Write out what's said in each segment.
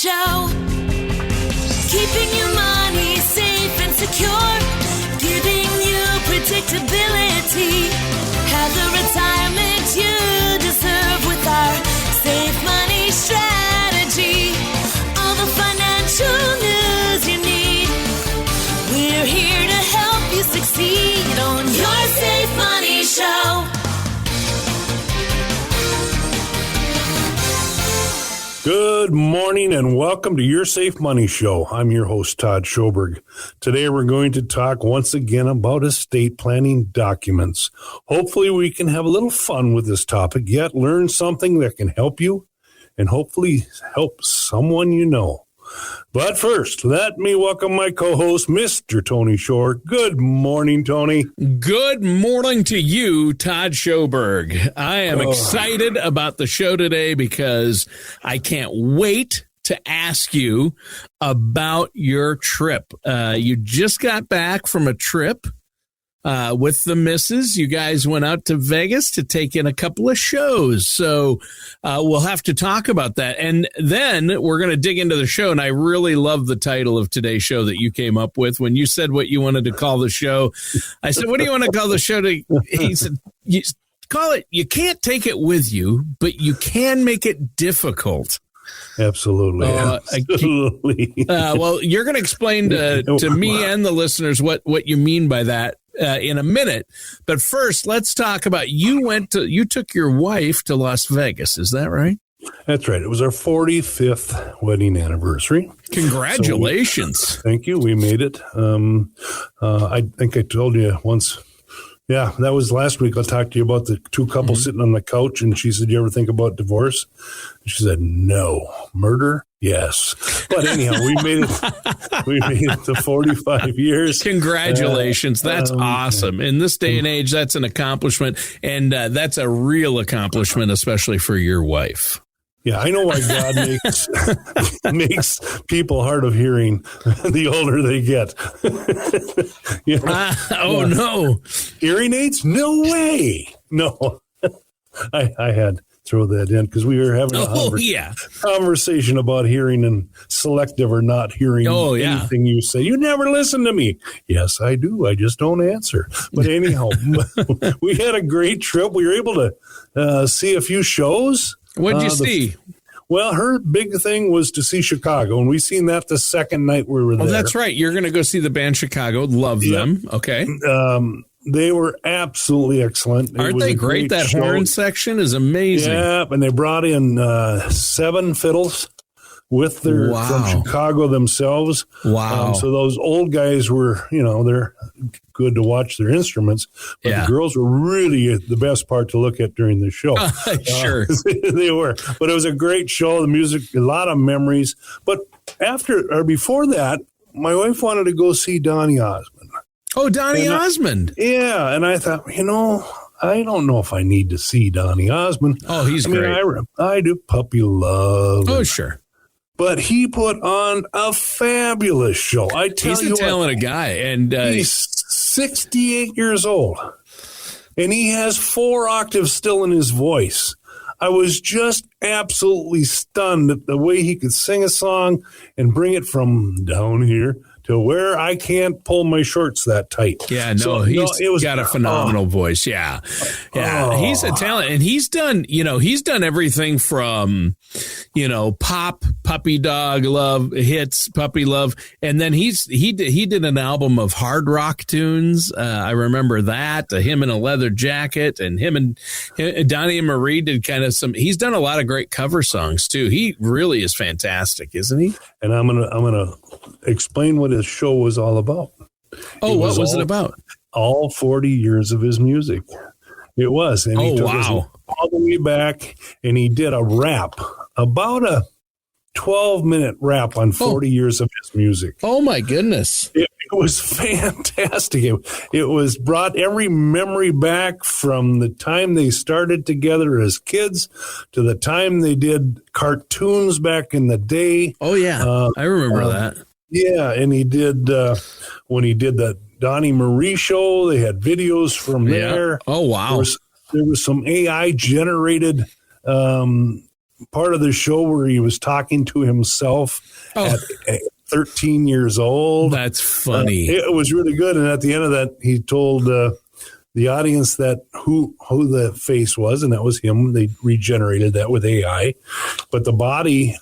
Show. Keeping your money safe and secure. Giving you predictability. Have the retirement you deserve with our Safe Money strategy. All the financial news you need. We're here to help you succeed on your Safe Money Show. Good morning and welcome to your Safe Money Show. I'm your host, Todd Schoberg. Today we're going to talk once again about estate planning documents. Hopefully we can have a little fun with this topic, yet learn something that can help you and hopefully help someone you know. But first, let me welcome my co-host, Mr. Tony Shore. Good morning, Tony. Good morning to you, Todd Schoberg. I am excited about the show today because I can't wait to ask you about your trip. You just got back from a trip with the missus. You guys went out to Vegas to take in a couple of shows. So we'll have to talk about that. And then we're going to dig into the show. And I really love the title of today's show that you came up with. When you said what you wanted to call the show, I said, what do you want to call the show? He said, you call it, you can't take it with you, but you can make it difficult. Absolutely. Absolutely. Well, you're going to explain to me and the listeners what you mean by that in a minute. But first, let's talk about you took your wife to Las Vegas. Is that right? That's right. It was our 45th wedding anniversary. Congratulations. Thank you. We made it. I think I told you once. Yeah, that was last week. I talked to you about the two couples sitting on the couch, and she said, "You ever think about divorce?" And she said, "No." Murder? Yes. But anyhow, we made it. We made it to 45 years. Congratulations! That's awesome. In this day and age, that's an accomplishment, and that's a real accomplishment, especially for your wife. Yeah, I know why God makes people hard of hearing the older they get. No. Hearing aids? No way. No. I had to throw that in because we were having a conversation about hearing and selective or not hearing anything you say. You never listen to me. Yes, I do. I just don't answer. But anyhow, we had a great trip. We were able to see a few shows. What'd you see? Well, her big thing was to see Chicago, and we seen that the second night we were there. Oh, that's right. You're going to go see the band Chicago. Love them. Okay. They were absolutely excellent. Aren't they great? That show. Horn section is amazing. Yeah, and they brought in 7 fiddles with their from Chicago themselves. Wow. So those old guys were, they're good to watch their instruments, but the girls were really the best part to look at during the show. Sure. They were. But it was a great show, the music, a lot of memories. But before that, my wife wanted to go see Donny Osmond. Oh, Donny Osmond. Yeah, and I thought, I don't know if I need to see Donny Osmond. Oh, he's great. I do Puppy Love. Oh, sure. But he put on a fabulous show. I tell you, he's a talented guy, and he's 68 years old, and he has 4 octaves still in his voice. I was just absolutely stunned at the way he could sing a song and bring it from down here to where I can't pull my shorts that tight. Yeah, no, he's got a phenomenal voice. Yeah. He's a talent, and he's done everything from, pop, puppy dog love hits, puppy love. And then he did an album of hard rock tunes. I remember that, him in a leather jacket, and him and Donnie and Marie did kind of he's done a lot of great cover songs too. He really is fantastic, isn't he? And I'm going to explain what his show was all about. Oh, what was it about? All 40 years of his music. It was. And he took us all the way back, and he did a rap, about a 12-minute rap on 40 years of his music. Oh, my goodness. It was fantastic. It was brought every memory back from the time they started together as kids to the time they did cartoons back in the day. Oh, yeah. I remember that. Yeah, and he did, when he did the Donnie Marie show, they had videos from there. Oh, wow. There was some AI-generated part of the show where he was talking to himself at 13 years old. That's funny. It was really good. And at the end of that, he told the audience that who the face was, and that was him. They regenerated that with AI, but the body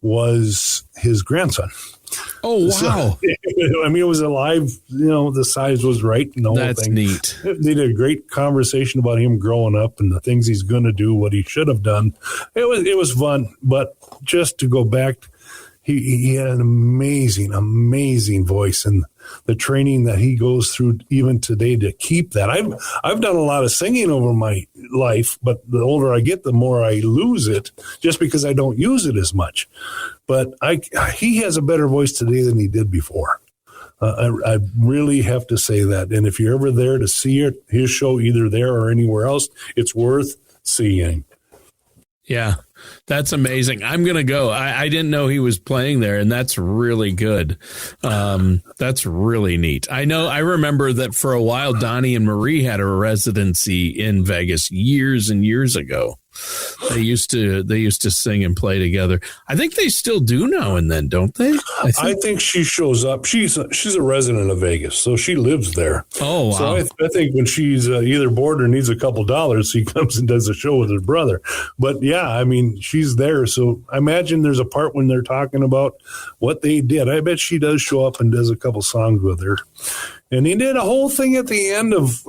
was his grandson. Oh, wow. So, I mean, it was alive, the size was right. And the whole That's thing. neat. They did a great conversation about him growing up and the things he's going to do, what he should have done. It was fun, but just to go back, he had an amazing voice, and the training that he goes through even today to keep that. I've done a lot of singing over my life, but the older I get, the more I lose it just because I don't use it as much. But he has a better voice today than he did before. I really have to say that. And if you're ever there to see his show, either there or anywhere else, it's worth seeing. Yeah, that's amazing. I'm going to go. I didn't know he was playing there, and that's really good. That's really neat. I remember that for a while, Donnie and Marie had a residency in Vegas years and years ago. They used to sing and play together. I think they still do now and then, don't they? I think she shows up. She's a resident of Vegas, so she lives there. Oh, wow. So I think when she's either bored or needs a couple dollars, she comes and does a show with her brother. But yeah, I mean, she's there. So I imagine there's a part when they're talking about what they did. I bet she does show up and does a couple songs with her. And he did a whole thing at the end of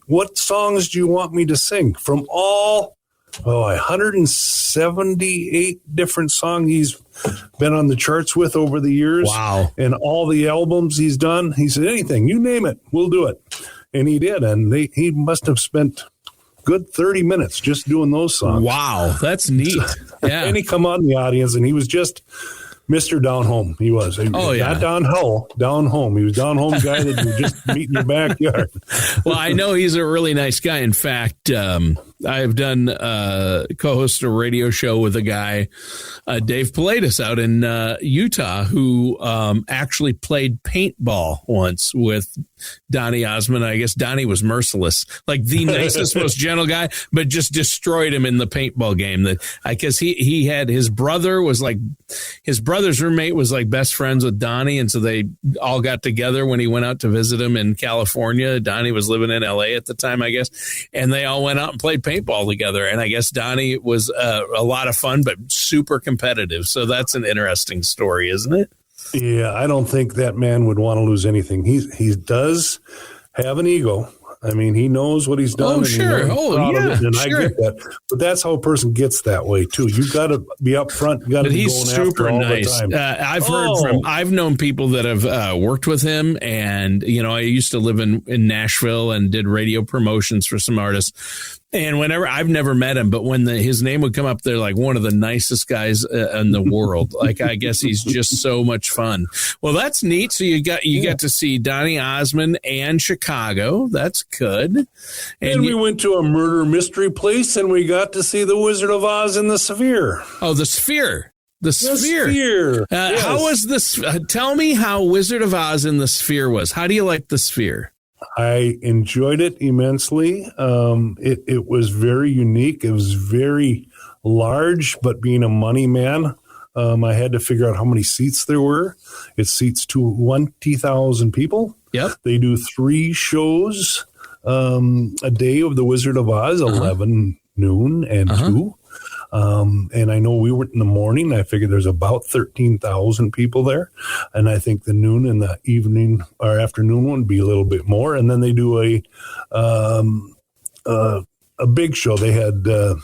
what songs do you want me to sing from all 178 different songs he's been on the charts with over the years. Wow. And all the albums he's done. He said, anything, you name it, we'll do it. And he did. And he must have spent good 30 minutes just doing those songs. Wow. That's neat. Yeah. And he come out in the audience and he was just Mr. Down Home. He was. Oh, yeah. Not down home. He was down home guy that you just meet in your backyard. Well, I know he's a really nice guy. In fact, I've done co-hosted a radio show with a guy, Dave Pilatus, out in Utah, who actually played paintball once with Donny Osmond. I guess Donnie was merciless, like the nicest, most gentle guy, but just destroyed him in the paintball game. That I guess he had his brother's roommate was like best friends with Donnie, and so they all got together when he went out to visit him in California. Donnie was living in LA at the time, I guess, and they all went out and played paintball together. And I guess Donnie was a lot of fun, but super competitive. So that's an interesting story, isn't it? Yeah, I don't think that man would want to lose anything. He does have an ego. I mean, he knows what he's done. Oh, sure. Oh, yeah. And sure. I get that. But that's how a person gets that way, too. You got to be up front. You got to be going after all nice. the time. I've known people that have worked with him. And, I used to live in Nashville and did radio promotions for some artists. And whenever I've never met him, but when his name would come up, they're like one of the nicest guys in the world. Like, I guess he's just so much fun. Well, that's neat. So you got to see Donny Osmond and Chicago. That's good. And we went to a murder mystery place and we got to see the Wizard of Oz in the Sphere. Oh, the Sphere. The Sphere. Yes. How was this? Tell me how Wizard of Oz in the Sphere was. How do you like the Sphere? I enjoyed it immensely. It was very unique. It was very large, but being a money man, I had to figure out how many seats there were. It seats 20,000 people. Yep. They do 3 shows a day of the Wizard of Oz, 11, noon, and 2. And I know we were in the morning. I figured there's about 13,000 people there. And I think the noon and the evening or afternoon one would be a little bit more. And then they do a big show. They had, the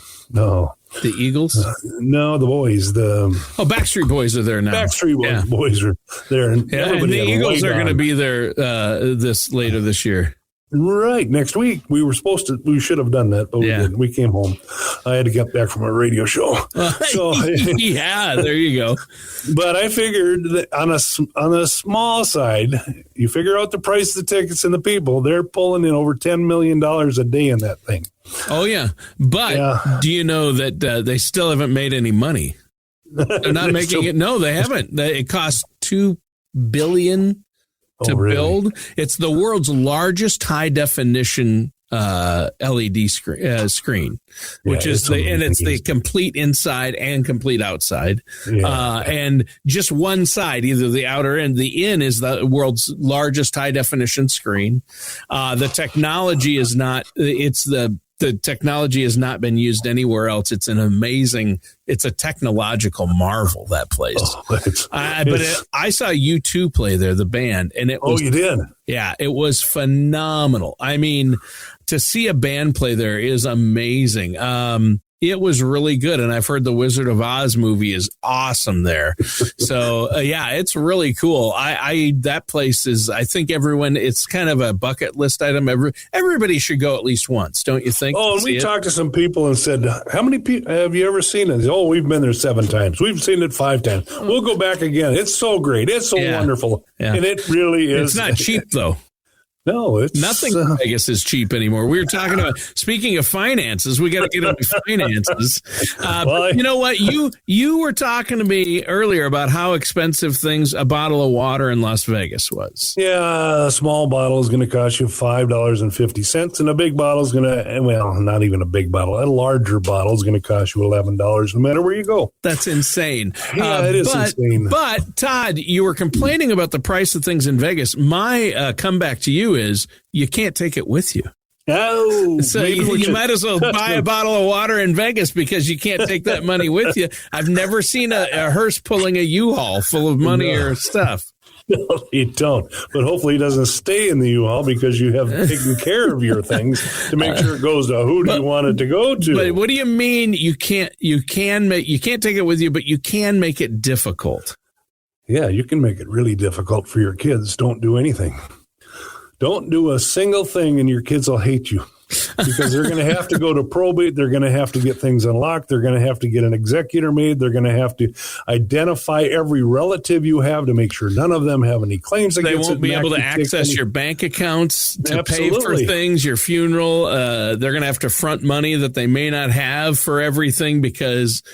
Eagles? No, the boys. Backstreet Boys are there now. Backstreet Boys are there. And the Eagles are going to be there later this year. Right. Next week. We should have done that, but we didn't. We came home. I had to get back from a radio show. So yeah, there you go. But I figured that on a small side, you figure out the price of the tickets and the people, they're pulling in over $10 million a day in that thing. Oh, yeah. But do you know that they still haven't made any money? They're not making it. No, they haven't. It cost $2 billion to build. It's the world's largest high definition LED screen, which is it's the complete inside and complete outside, and just one side, either the outer end. The in is the world's largest high definition screen. The technology is not. The technology has not been used anywhere else. It's it's a technological marvel, that place. I saw U2 play there, the band, and it was. Oh, you did? Yeah, it was phenomenal. I mean, to see a band play there is amazing. It was really good, and I've heard the Wizard of Oz movie is awesome there. So it's really cool. That place is. I think it's kind of a bucket list item. Everybody should go at least once, don't you think? Oh, and we talked to some people and said, "How many people have you ever seen it?" Oh, we've been there 7 times. We've seen it 5 times. We'll go back again. It's so great. It's so wonderful, and it really is. It's not cheap though. No, it's nothing in Vegas is cheap anymore. We were talking about, speaking of finances, we got to get into finances. You know what? You were talking to me earlier about how expensive a bottle of water in Las Vegas was. Yeah, a small bottle is going to cost you $5.50, and a big bottle is going to, not even a big bottle, a larger bottle is going to cost you $11 no matter where you go. That's insane. Yeah, it is insane. But, Todd, you were complaining about the price of things in Vegas. My comeback to you is you can't take it with you. Oh, so you might as well buy a bottle of water in Vegas because you can't take that money with you. I've never seen a hearse pulling a U-Haul full of money or stuff. No, you don't. But hopefully it doesn't stay in the U-Haul because you have taken care of your things to make sure it goes to who do you want it to go to. But what do you mean you can't take it with you, but you can make it difficult? Yeah, you can make it really difficult for your kids. Don't do anything. Don't do a single thing and your kids will hate you because they're going to have to go to probate. They're going to have to get things unlocked. They're going to have to get an executor made. They're going to have to identify every relative you have to make sure none of them have any claims against it. They won't be able to access your bank accounts to pay for things, your funeral. They're going to have to front money that they may not have for everything because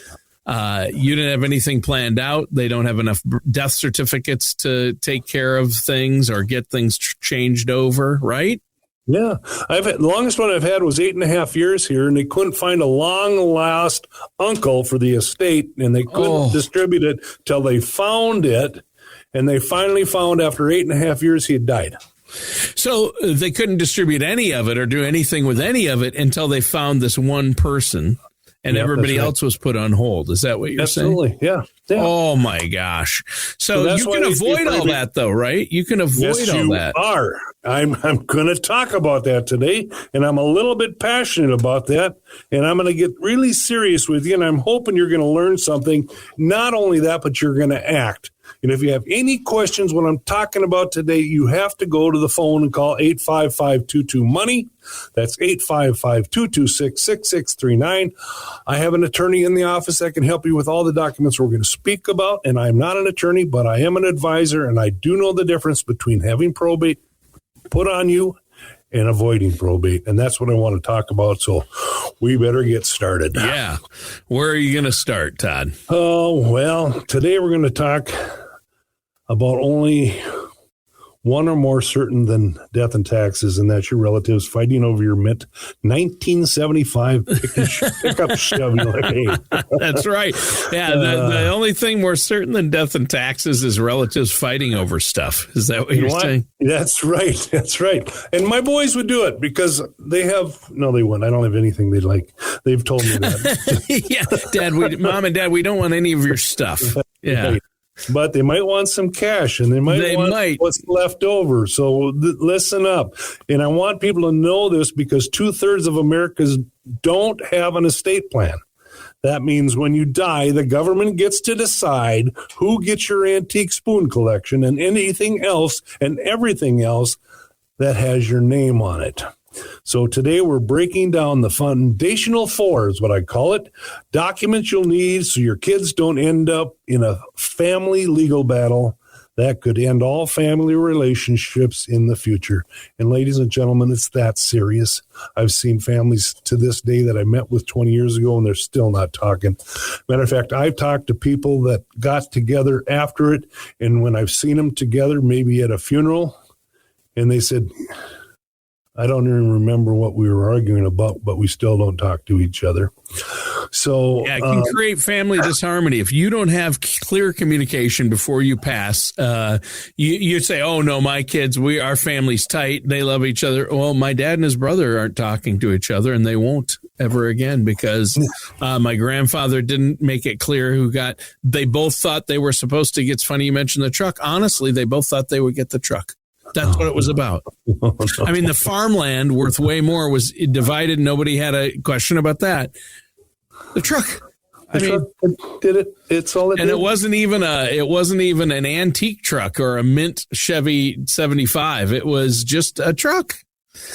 you didn't have anything planned out. They don't have enough death certificates to take care of things or get things changed over, right? Yeah. The longest one I've had was 8.5 years here, and they couldn't find a long-lost uncle for the estate, and they couldn't distribute it till they found it, and they finally found after 8.5 years he had died. So they couldn't distribute any of it or do anything with any of it until they found this one person. And everybody else was put on hold. Is that what you're saying? Absolutely, yeah. Oh, my gosh. So you can avoid all that, though, right? You can avoid all that. Yes, you are. I'm going to talk about that today, and I'm a little bit passionate about that, and I'm going to get really serious with you, and I'm hoping you're going to learn something. Not only that, but you're going to act. And if you have any questions what I'm talking about today, you have to go to the phone and call 855-22-MONEY. That's 855-226-6639. I have an attorney in the office that can help you with all the documents we're going to speak about. And I'm not an attorney, but I am an advisor, and I do know the difference between having probate put on you and avoiding probate. And that's what I want to talk about. So we better get started. Yeah. Where are you going to start, Todd? Oh, well, today we're going to talk about only one or more certain than death and taxes, and that's your relatives fighting over your mint 1975 pickup Chevy. That's right. Yeah, the only thing more certain than death and taxes is relatives fighting over stuff. Is that what you're saying? That's right. That's right. And my boys would do it because they wouldn't. I don't have anything they'd like. They've told me that. Yeah, Mom and Dad, we don't want any of your stuff. Yeah. Right. But they might want some cash, and they might want what's left over. So listen up. And I want people to know this because 2/3 of Americans don't have an estate plan. That means when you die, the government gets to decide who gets your antique spoon collection and anything else and everything else that has your name on it. So today we're breaking down the foundational 4 is what I call it. Documents you'll need so your kids don't end up in a family legal battle that could end all family relationships in the future. And ladies and gentlemen, it's that serious. I've seen families to this day that I met with 20 years ago and they're still not talking. Matter of fact, I've talked to people that got together after it, and when I've seen them together, maybe at a funeral, and they said, I don't even remember what we were arguing about, but we still don't talk to each other. So yeah, it can create family disharmony. If you don't have clear communication before you pass, you say, oh, no, my kids, our family's tight. They love each other. Well, my dad and his brother aren't talking to each other, and they won't ever again because my grandfather didn't make it clear they both thought they were supposed to get. It's funny you mentioned the truck. Honestly, they both thought they would get the truck. That's what it was about. I mean, the farmland worth way more was divided. Nobody had a question about that. The truck. Truck did it. It's all it and did. it wasn't even an antique truck or a mint Chevy 75. It was just a truck.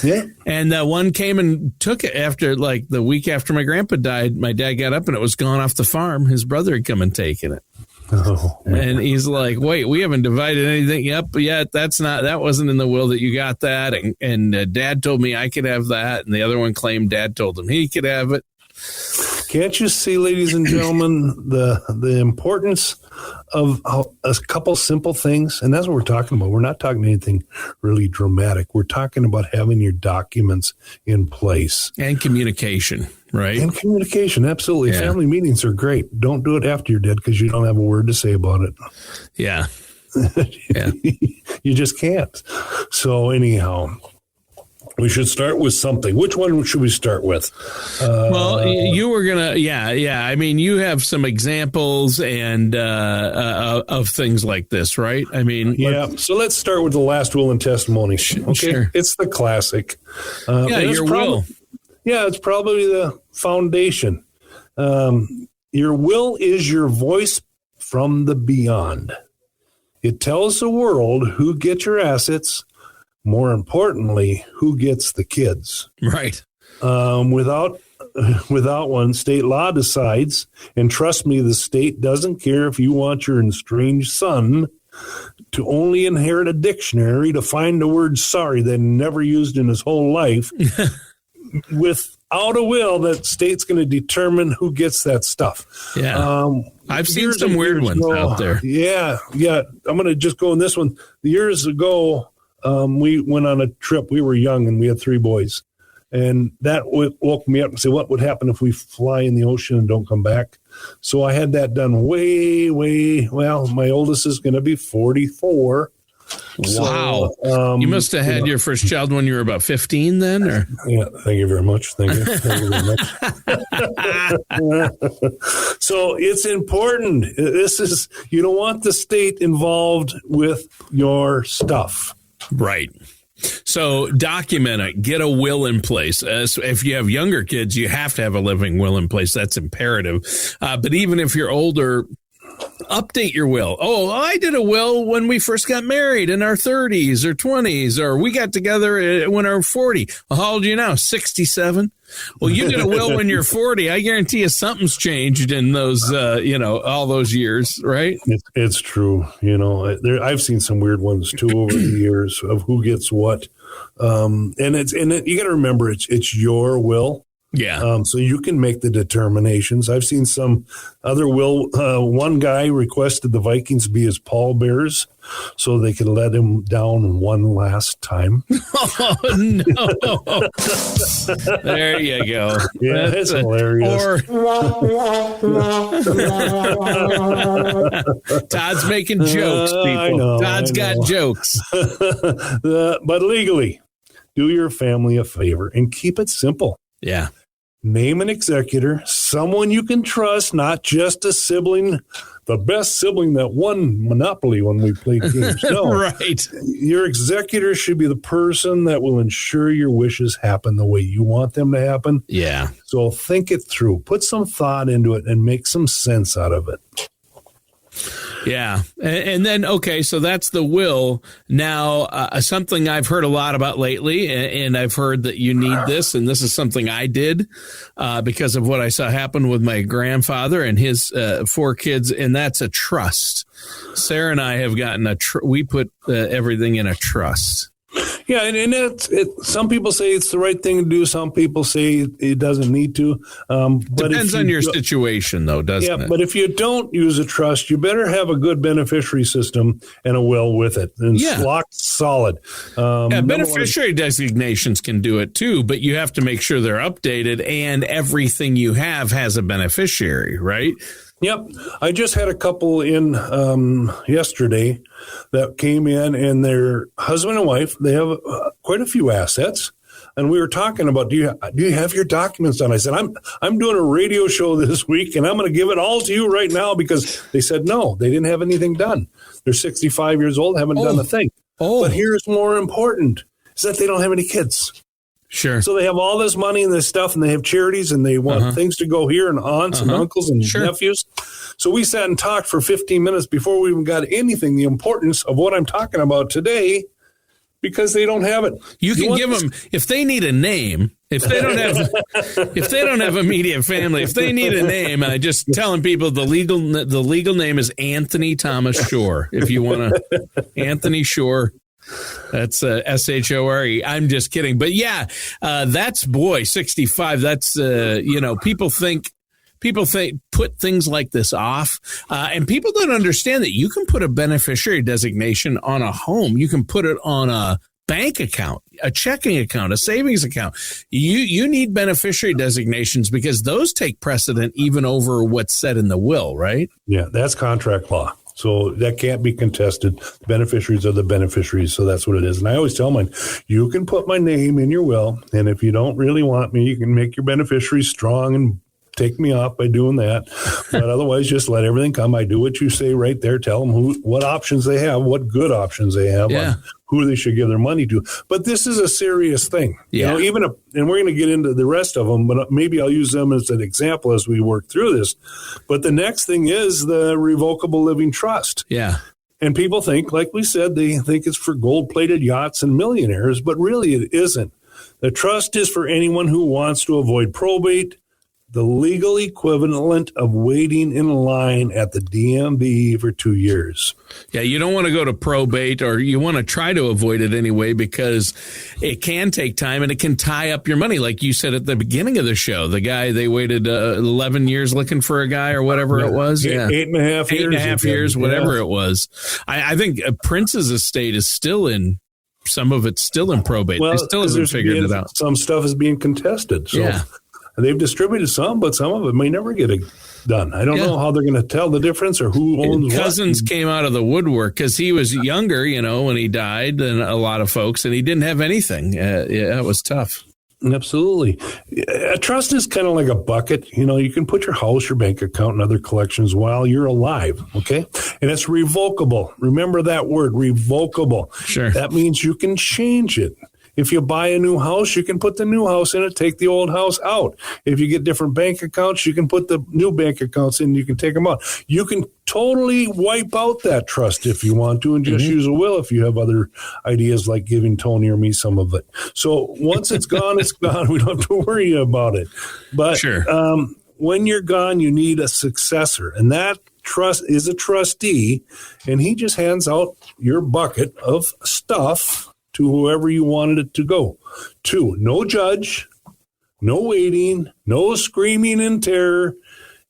Yeah. And one came and took it after, like, the week after my grandpa died. My dad got up and it was gone off the farm. His brother had come and taken it. Oh, and he's like, wait, we haven't divided anything up yet. That wasn't in the will that you got that. And Dad told me I could have that. And the other one claimed Dad told him he could have it. Can't you see, ladies and gentlemen, the importance of a couple simple things? And that's what we're talking about. We're not talking anything really dramatic. We're talking about having your documents in place. And communication, right? And communication, absolutely. Yeah. Family meetings are great. Don't do it after you're dead because you don't have a word to say about it. Yeah. Yeah. You just can't. So anyhow, we should start with something. Which one should we start with? Well, you were going to, yeah. I mean, you have some examples and of things like this, right? I mean, yeah. So let's start with the last will and testimony. Okay. Sure. It's the classic. Your will. Yeah, it's probably the foundation. Your will is your voice from the beyond. It tells the world who gets your assets. More importantly, who gets the kids? Right. Without one, state law decides, and trust me, the state doesn't care if you want your estranged son to only inherit a dictionary to find the word sorry that he never used in his whole life. Without a will, that state's going to determine who gets that stuff. Yeah. I've seen some weird ones out there. Yeah. I'm going to just go on this one. Years ago, we went on a trip. We were young and we had 3 boys. And that woke me up and said, what would happen if we fly in the ocean and don't come back? So I had that done my oldest is going to be 44. Wow. So, you must have had your first child when you were about 15 then? Or? Yeah, thank you very much. Thank you very much. So it's important. You don't want the state involved with your stuff. Right. So document it, get a will in place. If you have younger kids, you have to have a living will in place. That's imperative. But even if you're older, update your will. Oh, I did a will when we first got married in our 30s or 20s, or we got together when I was 40. Well, how old are you now? 67. Well, you did a will when you're 40. I guarantee you something's changed in those, all those years, right? It's true. I've seen some weird ones too over the years of who gets what. And you got to remember, it's your will. Yeah. So you can make the determinations. I've seen some other will. One guy requested the Vikings be his pallbearers so they could let him down one last time. Oh, no. There you go. Yeah, that's hilarious. Todd's making jokes, people. Todd's got jokes. But legally, do your family a favor and keep it simple. Yeah. Name an executor, someone you can trust, not just a sibling, the best sibling that won Monopoly when we played games. No, right. Your executor should be the person that will ensure your wishes happen the way you want them to happen. Yeah. So think it through. Put some thought into it and make some sense out of it. Yeah. And then, okay, so that's the will. Now, something I've heard a lot about lately, and I've heard that you need this, and this is something I did because of what I saw happen with my grandfather and his 4 kids, and that's a trust. Sarah and I have gotten we put everything in a trust. Yeah, and some people say it's the right thing to do. Some people say it doesn't need to. Depends on your situation, though, doesn't it? But if you don't use a trust, you better have a good beneficiary system and a will with it. And lock solid. Beneficiary designations can do it, too, but you have to make sure they're updated and everything you have has a beneficiary, right? Yep. I just had a couple in yesterday that came in, and their husband and wife, they have quite a few assets. And we were talking about, do you have your documents done? I said, I'm doing a radio show this week, and I'm going to give it all to you right now, because they said no, they didn't have anything done. They're 65 years old, haven't done a thing. But here's more important, is that they don't have any kids. Sure. So they have all this money and this stuff, and they have charities, and they want things to go here, and aunts and uncles and nephews. So we sat and talked for 15 minutes before we even got anything, the importance of what I'm talking about today, because they don't have it. You can give them, if they need a name, if they don't have immediate family, if they need a name, I just telling people the legal name is Anthony Thomas Shore. If you want to, Anthony Shore. That's Shore. I'm just kidding. But yeah, that's 65. That's, people think put things like this off. And people don't understand that you can put a beneficiary designation on a home. You can put it on a bank account, a checking account, a savings account. You need beneficiary designations because those take precedent even over what's said in the will, right? Yeah, that's contract law. So that can't be contested. Beneficiaries are the beneficiaries. So that's what it is. And I always tell mine, you can put my name in your will. And if you don't really want me, you can make your beneficiaries strong and take me off by doing that. But otherwise, just let everything come. I do what you say right there. Tell them what options they have, what good options they have, on who they should give their money to. But this is a serious thing. Yeah. And we're going to get into the rest of them, but maybe I'll use them as an example as we work through this. But the next thing is the revocable living trust. Yeah. And people think, like we said, they think it's for gold-plated yachts and millionaires, but really it isn't. The trust is for anyone who wants to avoid probate, the legal equivalent of waiting in line at the DMV for 2 years. Yeah, you don't want to go to probate, or you want to try to avoid it anyway, because it can take time and it can tie up your money. Like you said at the beginning of the show, the guy, they waited 11 years looking for a guy or whatever it was. Yeah. 8.5 years. 8.5 years, whatever it was. I think Prince's estate is still in, some of it's still in probate. They still haven't figured it out. Some stuff is being contested. So they've distributed some, but some of it may never get done. I don't know how they're going to tell the difference or who owns Cousins came out of the woodwork because he was younger, when he died than a lot of folks, and he didn't have anything. It was tough. Absolutely. A trust is kind of like a bucket. You can put your house, your bank account, and other collections while you're alive, okay? And it's revocable. Remember that word, revocable. Sure. That means you can change it. If you buy a new house, you can put the new house in it, take the old house out. If you get different bank accounts, you can put the new bank accounts in, you can take them out. You can totally wipe out that trust if you want to and just use a will if you have other ideas like giving Tony or me some of it. So once it's gone, it's gone. We don't have to worry about it. But when you're gone, you need a successor. And that trust is a trustee, and he just hands out your bucket of stuff to whoever you wanted it to go to. No judge, no waiting, no screaming in terror,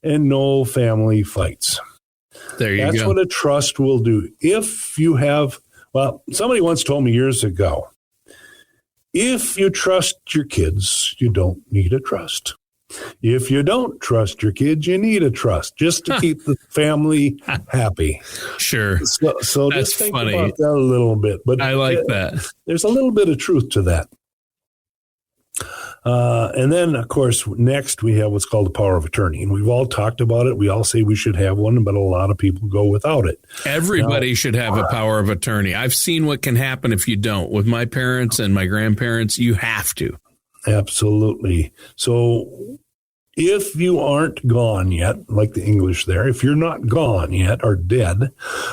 and no family fights. There you go. That's what a trust will do. If you have, somebody once told me years ago, if you trust your kids, you don't need a trust. If you don't trust your kids, you need a trust just to keep the family happy. Sure. So just think about that a little bit. But I like that. There's a little bit of truth to that. And then, of course, next we have what's called the power of attorney. And we've all talked about it. We all say we should have one, but a lot of people go without it. Everybody should have a power of attorney. I've seen what can happen if you don't. With my parents and my grandparents, you have to. Absolutely. So if you aren't gone yet, like the English there, if you're not gone yet or dead,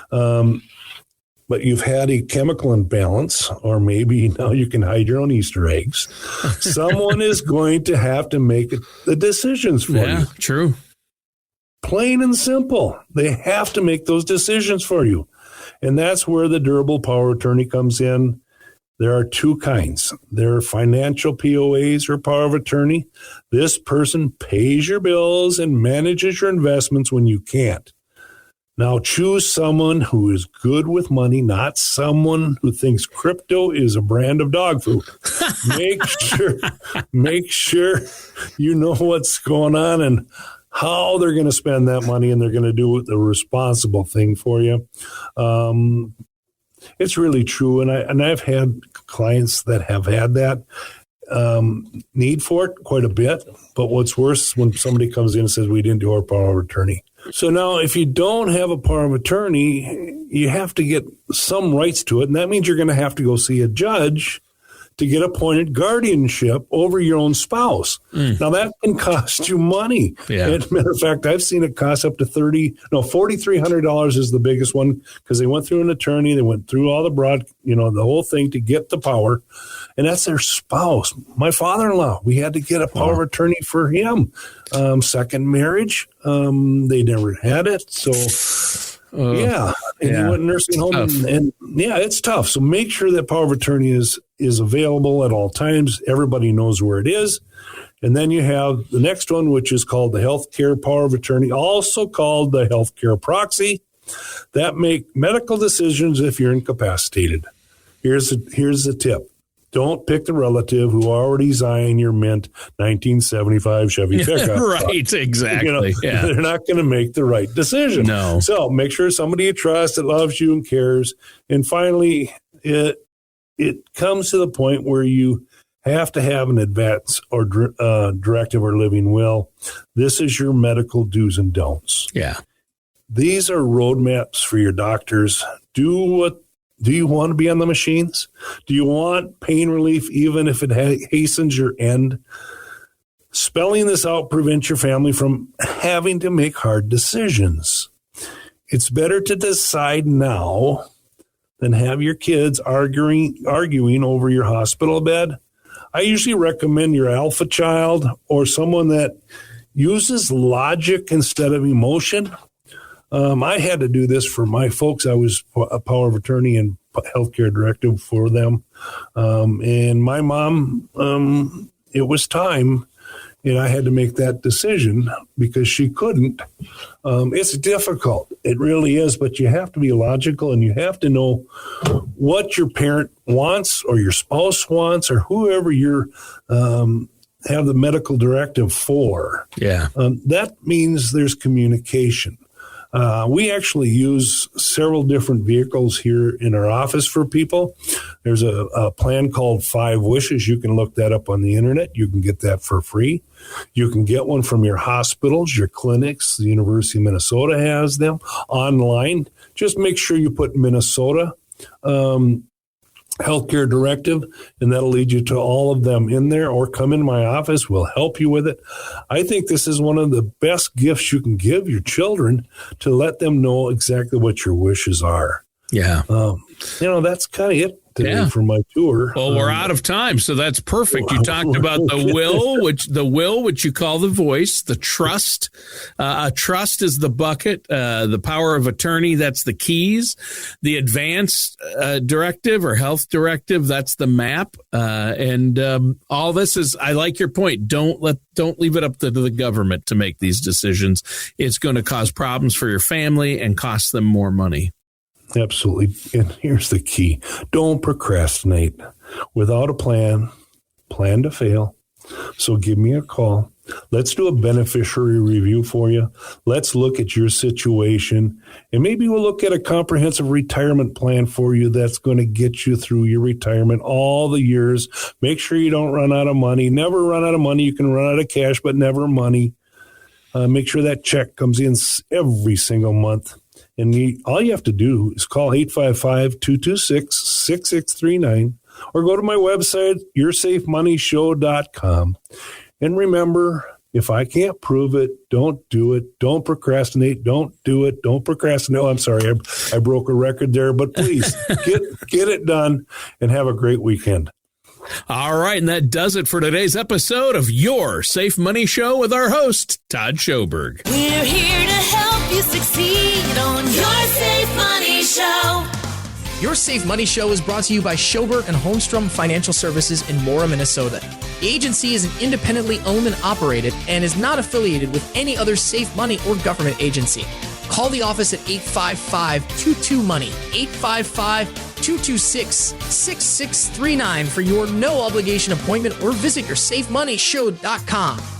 but you've had a chemical imbalance, or maybe now you can hide your own Easter eggs, someone is going to have to make the decisions for you. Yeah, true. Plain and simple. They have to make those decisions for you. And that's where the durable power of attorney comes in. There are two kinds. There are financial POAs or power of attorney. This person pays your bills and manages your investments when you can't. Now choose someone who is good with money, not someone who thinks crypto is a brand of dog food. Make sure you know what's going on and how they're going to spend that money, and they're going to do the responsible thing for you. It's really true, and I've had clients that have had that need for it quite a bit. But what's worse when somebody comes in and says, we didn't do our power of attorney. So now if you don't have a power of attorney, you have to get some rights to it, and that means you're going to have to go see a judge to get appointed guardianship over your own spouse. Now, that can cost you money. Yeah. As a matter of fact, I've seen it cost up to $4,300 is the biggest one, because they went through an attorney, they went through all the the whole thing to get the power, and that's their spouse. My father-in-law, we had to get a power of attorney for him. Second marriage, they never had it, so... he went nursing home, and it's tough. So make sure that power of attorney is available at all times. Everybody knows where it is. And then you have the next one, which is called the healthcare power of attorney, also called the healthcare proxy, that make medical decisions if you're incapacitated. Here's the tip. Don't pick the relative who already signed your mint 1975 Chevy pickup. Right, exactly. They're not going to make the right decision. No. So make sure somebody you trust that loves you and cares. And finally, it comes to the point where you have to have an advance or directive or living will. This is your medical do's and don'ts. Yeah. These are roadmaps for your doctors. Do you want to be on the machines? Do you want pain relief even if it hastens your end? Spelling this out prevents your family from having to make hard decisions. It's better to decide now than have your kids arguing over your hospital bed. I usually recommend your alpha child or someone that uses logic instead of emotion. I had to do this for my folks. I was a power of attorney and healthcare directive for them. And my mom, it was time, and I had to make that decision because she couldn't. It's difficult. It really is, but you have to be logical, and you have to know what your parent wants or your spouse wants or whoever you're have the medical directive for. Yeah. That means there's communication. We actually use several different vehicles here in our office for people. There's a plan called 5 Wishes. You can look that up on the internet. You can get that for free. You can get one from your hospitals, your clinics. The University of Minnesota has them online. Just make sure you put Minnesota healthcare directive, and that'll lead you to all of them in there, or come in my office. We'll help you with it. I think this is one of the best gifts you can give your children, to let them know exactly what your wishes are. Yeah. That's kind of it today for my tour. Well, we're out of time, so that's perfect. You talked about the will, which you call the voice, the trust. A trust is the bucket, the power of attorney, that's the keys. The advance directive or health directive, that's the map. And all this is, I like your point. Don't leave it up to the government to make these decisions. It's going to cause problems for your family and cost them more money. Absolutely. And here's the key. Don't procrastinate. Without a plan to fail. So give me a call. Let's do a beneficiary review for you. Let's look at your situation, and maybe we'll look at a comprehensive retirement plan for you that's going to get you through your retirement all the years. Make sure you don't run out of money. Never run out of money. You can run out of cash, but never money. Make sure that check comes in every single month. And all you have to do is call 855-226-6639 or go to my website, yoursafemoneyshow.com. And remember, if I can't prove it, don't do it. Don't procrastinate. Don't do it. Don't procrastinate. Oh, I'm sorry. I broke a record there, but please get it done and have a great weekend. All right, and that does it for today's episode of Your Safe Money Show with our host, Todd Schoberg. We're here to help you succeed on Your Safe Money Show. Your Safe Money Show is brought to you by Schoberg and Holmstrom Financial Services in Mora, Minnesota. The agency is independently owned and operated and is not affiliated with any other Safe Money or government agency. Call the office at 855-22-MONEY, 855-226-6639 for your no-obligation appointment or visit yoursafemoneyshow.com.